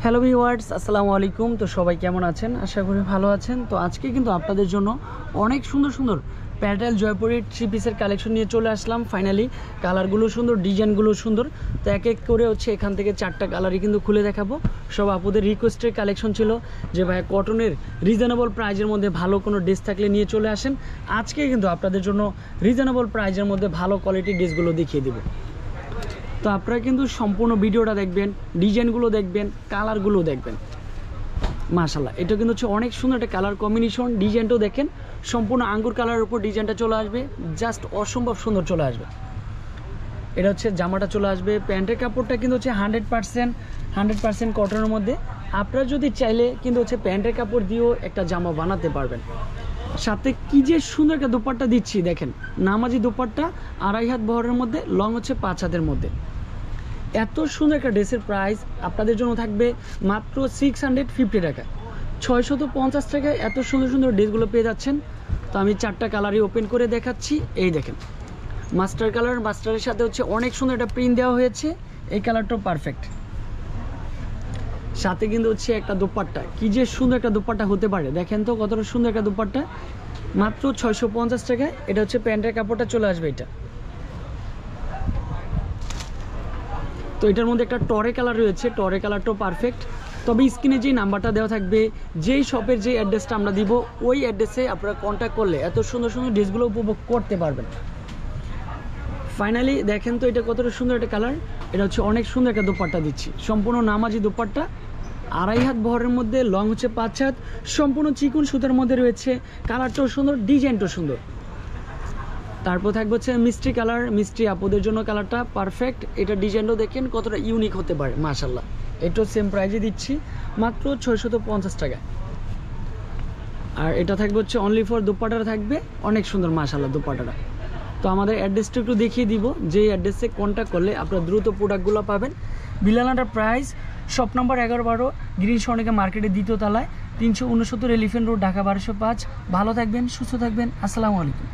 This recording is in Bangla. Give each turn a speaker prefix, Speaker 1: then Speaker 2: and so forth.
Speaker 1: হ্যালো ভিউয়ার্স, আসসালামু আলাইকুম। তো সবাই কেমন আছেন? আশা করি ভালো আছেন। তো আজকে কিন্তু আপনাদের জন্য অনেক সুন্দর সুন্দর প্যাটেল জয়পুরের থ্রি পিসের কালেকশন নিয়ে চলে আসলাম। ফাইনালি কালারগুলো সুন্দর, ডিজাইনগুলো সুন্দর। তো এক এক করে এখান থেকে 4টা কালারই কিন্তু খুলে দেখাবো। সব আপুদের রিকোয়েস্টের কালেকশন ছিল যে ভাই কটনের রিজনেবল প্রাইজের মধ্যে ভালো কোনো ড্রেস থাকলে নিয়ে চলে আসেন। আজকে কিন্তু আপনাদের জন্য রিজনেবল প্রাইজের মধ্যে ভালো কোয়ালিটির ড্রেসগুলো দেখিয়ে দেবো। তো আপনারা কিন্তু সম্পূর্ণ ভিডিওটা দেখবেন, ডিজাইনগুলো দেখবেন, কালারগুলো দেখবেন। মাশাআল্লাহ, এটা কিন্তু হচ্ছে অনেক সুন্দর একটা কালার কম্বিনেশন। ডিজাইনটাও দেখেন, সম্পূর্ণ আঙ্গুর কালারের উপর ডিজাইনটা চলে আসবে, জাস্ট অসম্ভব সুন্দর চলে আসবে। এটা হচ্ছে জামাটা চলে আসবে। প্যান্টের কাপড়টা কিন্তু হচ্ছে 100% কটনের মধ্যে। আপনারা যদি চাইলে কিন্তু হচ্ছে প্যান্টের কাপড় দিয়েও একটা জামা বানাতে পারবেন। সাথে কি যে সুন্দর একটা দোপাট্টা দিচ্ছি দেখেন, নামাজি দোপাট্টা, 2.5 হাত বহরের মধ্যে, লং হচ্ছে 5 হাতের মধ্যে। এত সুন্দর একটা ড্রেসের প্রাইস আপনাদের জন্য থাকবে মাত্র 650 টাকা, 650 টাকায় এত সুন্দর সুন্দর ড্রেসগুলো পেয়ে যাচ্ছেন। তো আমি 4টা কালারই ওপেন করে দেখাচ্ছি। এই দেখেন, মাস্টার কালার, মাস্টারের সাথে হচ্ছে অনেক সুন্দর একটা প্রিন্ট দেওয়া হয়েছে। এই কালারটাও পারফেক্ট। সাথে কিন্তু হচ্ছে একটা দোপাট্টা, কি যে সুন্দর একটা দোপাট্টা হতে পারে দেখেন তো, কতটা সুন্দর একটা দোপাট্টা, মাত্র 650 টাকায়। এটা হচ্ছে প্যান্টের কাপড়টা চলে আসবে এটা। তো এটার মধ্যে একটা টরে কালার রয়েছে, টরে কালারটাও পারফেক্ট। তবে স্ক্রিনে যেই নাম্বারটা দেওয়া থাকবে, যেই শপের যে অ্যাড্রেসটা আমরা দিব, ওই অ্যাড্রেসে আপনারা কন্ট্যাক্ট করলে এত সুন্দর সুন্দর ড্রেসগুলো উপভোগ করতে পারবেন। ফাইনালি দেখেন তো এটা কতটা সুন্দর একটা কালার। এটা হচ্ছে অনেক সুন্দর একটা দোপাট্টা দিচ্ছি, সম্পূর্ণ নামাজি দোপাট্টা, 2.5 হাত বহরের মধ্যে, লং হচ্ছে 5 হাত, সম্পূর্ণ চিকন সুতার মধ্যে রয়েছে। কালারটাও সুন্দর, ডিজাইনটাও সুন্দর। তারপর থাকবে হচ্ছে মিষ্টি কালার, মিষ্টি আপুদের জন্য কালারটা পারফেক্ট। এটা ডিজাইনটাও দেখেন কতটা ইউনিক হতে পারে। মাশাআল্লাহ, এটাও সেম প্রাইজে দিচ্ছি মাত্র 650 টাকায়। আর এটা থাকবে হচ্ছে অনলি ফর দোপাট্টাটা থাকবে অনেক সুন্দর। মাশাআল্লাহ দোপাট্টাটা। তো আমাদের অ্যাড্রেসটা একটু দেখিয়ে দিব, যেই অ্যাড্রেসে কন্ট্যাক্ট করলে আপনারা দ্রুত প্রোডাক্টগুলো পাবেন। বিলালাটার price shop number 11-12, green Sonika মার্কেটের 2য় তলায়, 369 এলিফ্যান্ট রোড, ঢাকা 1205। ভালো থাকবেন, সুস্থ থাকবেন। আসসালামু আলাইকুম।